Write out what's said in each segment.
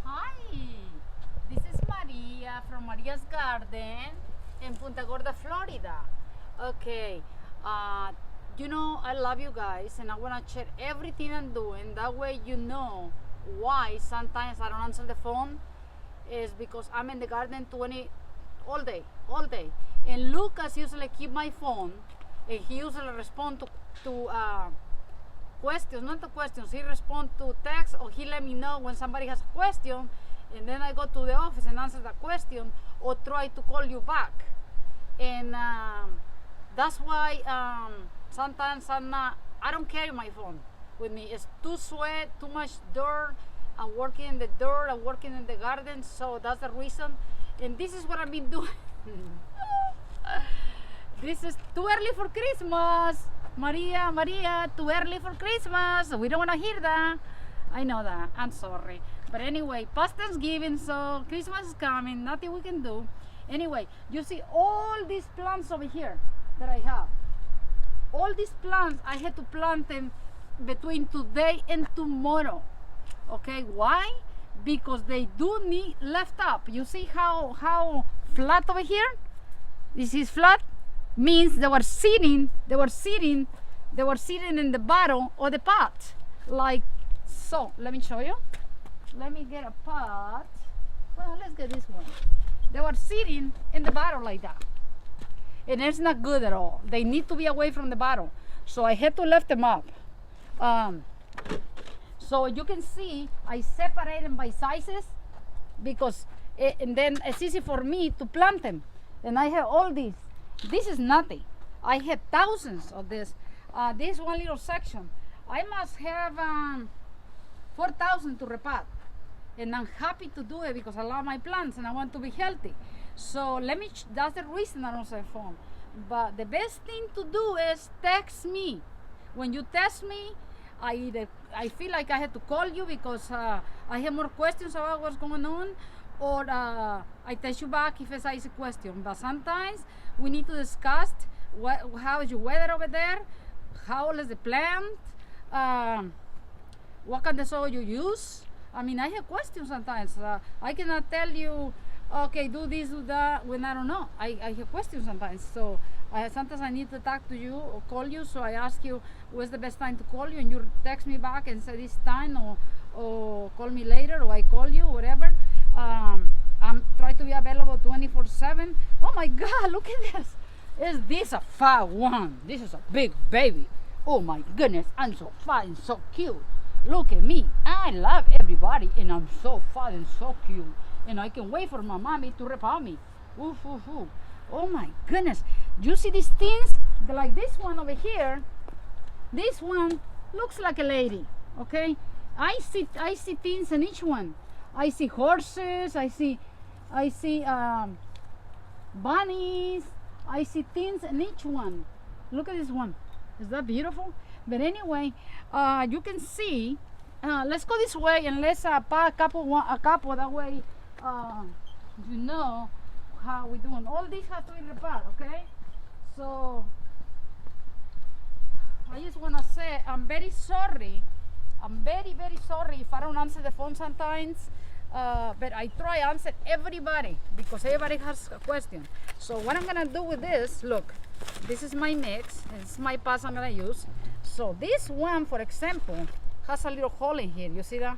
Hi, this is Maria from Maria's Garden in Punta Gorda, Florida. Okay, I love you guys and I want to share everything I'm doing. That way you know why sometimes I don't answer the phone is because I'm in the garden all day. And Lucas usually keep my phone and he usually respond to questions, not the questions. He respond to text or he let me know when somebody has a question, and then I go to the office and answer the question or try to call you back. And that's why sometimes I don't carry my phone with me. It's too sweat, too much dirt. I'm working in the dirt, I'm working in the garden, so that's the reason. And this is what I've been doing. This is too early for Christmas. Maria, too early for Christmas. We don't want to hear that. I know that. I'm sorry. But anyway, past Thanksgiving, so Christmas is coming. Nothing we can do. Anyway, you see all these plants over here that I have. All these plants, I had to plant them between today and tomorrow. Okay, why? Because they do need left up. You see how flat over here? This is flat. Means they were sitting in the bottom of the pot, like so. Let me show you. Let me get a pot. Well, let's get this one. They were sitting in the bottom like that, and it's not good at all. They need to be away from the bottom, so I had to lift them up. So you can see I separate them by sizes because and then it's easy for me to plant them. And I have all these. This is nothing. I had thousands of this. This one little section, I must have 4,000 to repot, and I'm happy to do it because I love my plants and I want to be healthy. So that's the reason I don't say phone. But the best thing to do is text me. When you text me, I feel like I had to call you because I have more questions about what's going on, or I text you back if it's an easy question. But sometimes we need to discuss how is your weather over there, how old is the plant, what kind of soil you use. I mean, I have questions sometimes. I cannot tell you, okay, do this, do that, when I don't know. I have questions sometimes. So sometimes I need to talk to you or call you. So I ask you, what's the best time to call you? And you text me back and say this time, or call me later, or I call you, whatever. I'm trying to be available 24/7. Oh my God, look at this. Is this a fat one? This is a big baby. Oh my goodness, I'm so fat and so cute. Look at me. I love everybody and I'm so fat and so cute. And I can wait for my mommy to repot me. Oof, oof, oof. Oh my goodness. You see these things? Like this one over here. This one looks like a lady. Okay? I see things in each one. I see horses, I see bunnies, I see things in each one. Look at this one. Is that beautiful? But anyway, you can see. Let's go this way and let's pack a couple. That way, you know how we're doing. All these have to be repaired, okay? So I just want to say I'm very sorry. I'm very, very sorry if I don't answer the phone sometimes. But I try to answer everybody because everybody has a question. So what I'm gonna do with this, look, this is my mix, it's my pots I'm gonna use. So this one, for example, has a little hole in here. You see that?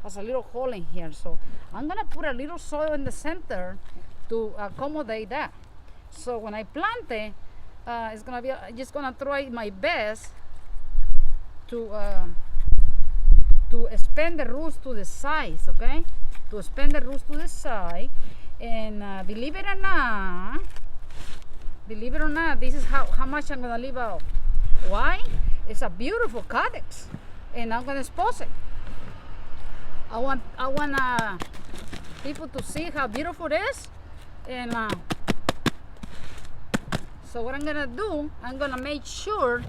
Has a little hole in here. So I'm gonna put a little soil in the center to accommodate that. So when I plant it, it's gonna be just gonna try my best to expand the roots to the size, okay? To expand the roots to the side, and believe it or not, this is how much I'm gonna leave out. Why? It's a beautiful calyx, and I'm gonna expose it. I want people to see how beautiful it is, and so what I'm gonna do, I'm gonna make sure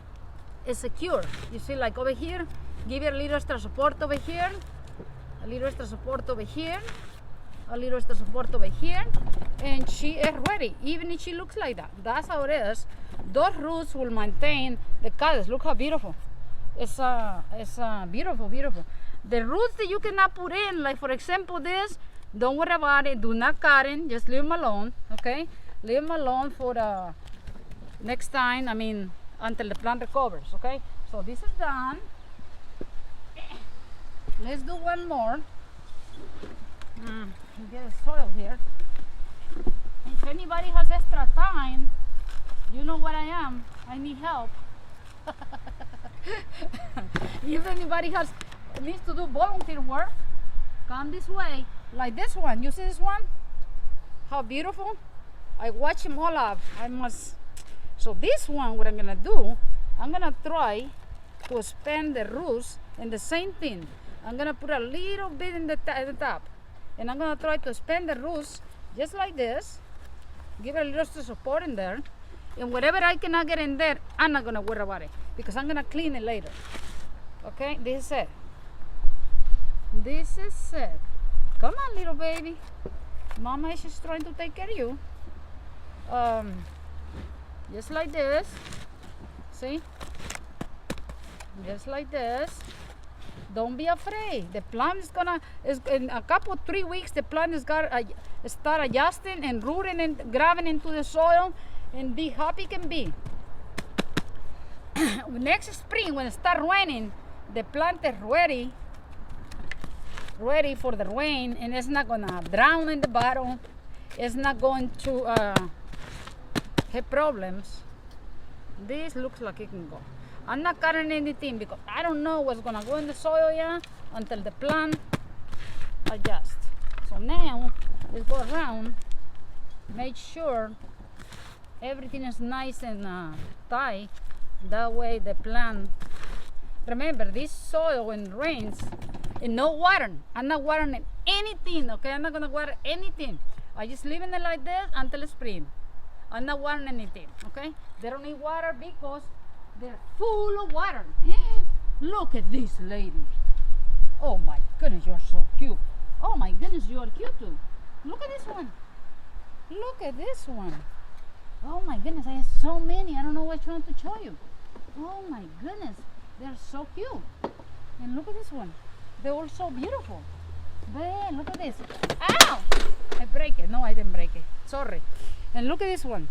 it's secure. You see, like over here, give it a little extra support over here, a little extra support over here, a little extra support over here, and she is ready. Even if she looks like that, that's how it is. Those roots will maintain the cactus. Look how beautiful. It's beautiful, beautiful. The roots that you cannot put in, like for example this, don't worry about it. Do not cut it. Just leave them alone, okay? Leave them alone for the next time. I mean, until the plant recovers, okay? So this is done. Let's do one more. Get soil here. If anybody has extra time, you know what I am. I need help. If anybody needs to do volunteer work, come this way. Like this one. You see this one? How beautiful? I watch them all up. So this one, what I'm gonna do, I'm gonna try to expand the roots in the same thing. I'm gonna put a little bit in the top, and I'm gonna try to expand the roots just like this. Give it a little support in there, and whatever I cannot get in there, I'm not gonna worry about it because I'm gonna clean it later. Okay, this is it. This is it. Come on, little baby. Mama is just trying to take care of you. Just like this. See? Just like this. Don't be afraid. The plant is in a couple 3 weeks. The plant is gonna start adjusting and rooting and grabbing into the soil and be happy can be. Next spring, when it starts raining, the plant is ready for the rain, and it's not gonna drown in the bottom. It's not going to have problems. This looks like it can go. I'm not cutting anything because I don't know what's gonna go in the soil yet until the plant adjusts. So now let's go around, make sure everything is nice and tight. That way the plant. Remember, this soil when it rains, and no water. I'm not watering anything, okay? I'm not gonna water anything. I just leave it like this until spring. I'm not watering anything, okay? They don't need water because they're full of water. Look at this lady. Oh my goodness, you're so cute. Oh my goodness, you are cute too. Look at this one. Look at this one. Oh my goodness, I have so many. I don't know which one to show you. Oh my goodness, they're so cute. And look at this one. They're all so beautiful. Man, look at this. Ow! I break it. No, I didn't break it. Sorry. And look at this one.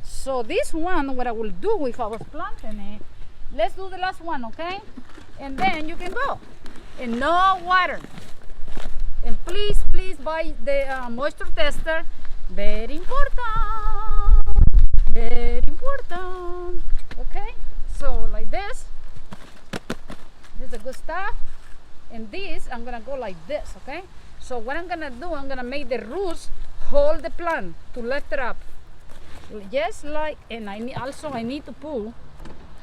So this one, what I will do if I was planting it, let's do the last one, okay? And then you can go. And no water. And please, please buy the moisture tester. Very important. Very important. Okay? So like this. This is the good stuff. And this, I'm gonna go like this, okay? So what I'm gonna do, I'm gonna make the roots hold the plant to lift it up. Just like, and I need to put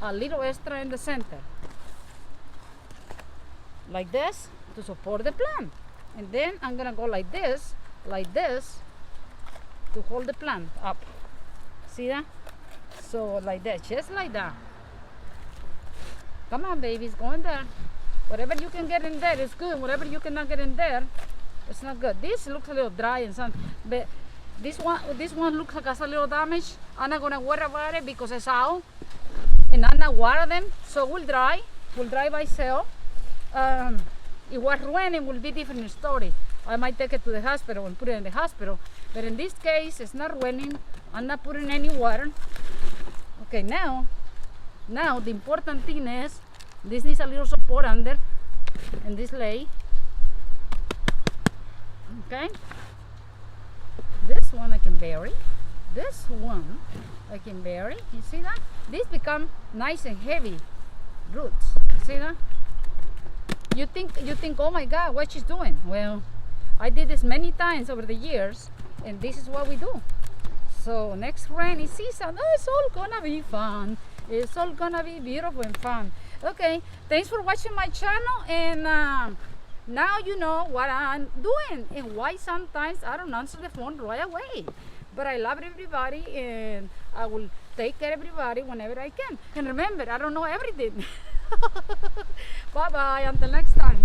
a little extra in the center. Like this, to support the plant. And then I'm gonna go like this, to hold the plant up. See that? So like that, just like that. Come on, babies, go in there. Whatever you can get in there is good. Whatever you cannot get in there, it's not good. This looks a little dry and some, but this one looks like it's a little damaged. I'm not gonna worry about it because it's out, and I'm not water them, so it will dry by itself. If it was raining, it will be different story. I might take it to the hospital and put it in the hospital. But in this case, it's not raining. I'm not putting any water. Okay, now the important thing is this needs a little support under, and this lay. Okay. This one I can bury. This one I can bury. You see that? These become nice and heavy roots. See that? You think, oh my God, what she's doing? Well, I did this many times over the years, and this is what we do. So next rainy season, oh, it's all gonna be fun. It's all gonna be beautiful and fun. Okay, thanks for watching my channel, and now you know what I'm doing and why sometimes I don't answer the phone right away. But I love everybody, and I will take care of everybody whenever I can. And remember, I don't know everything. Bye bye, until next time.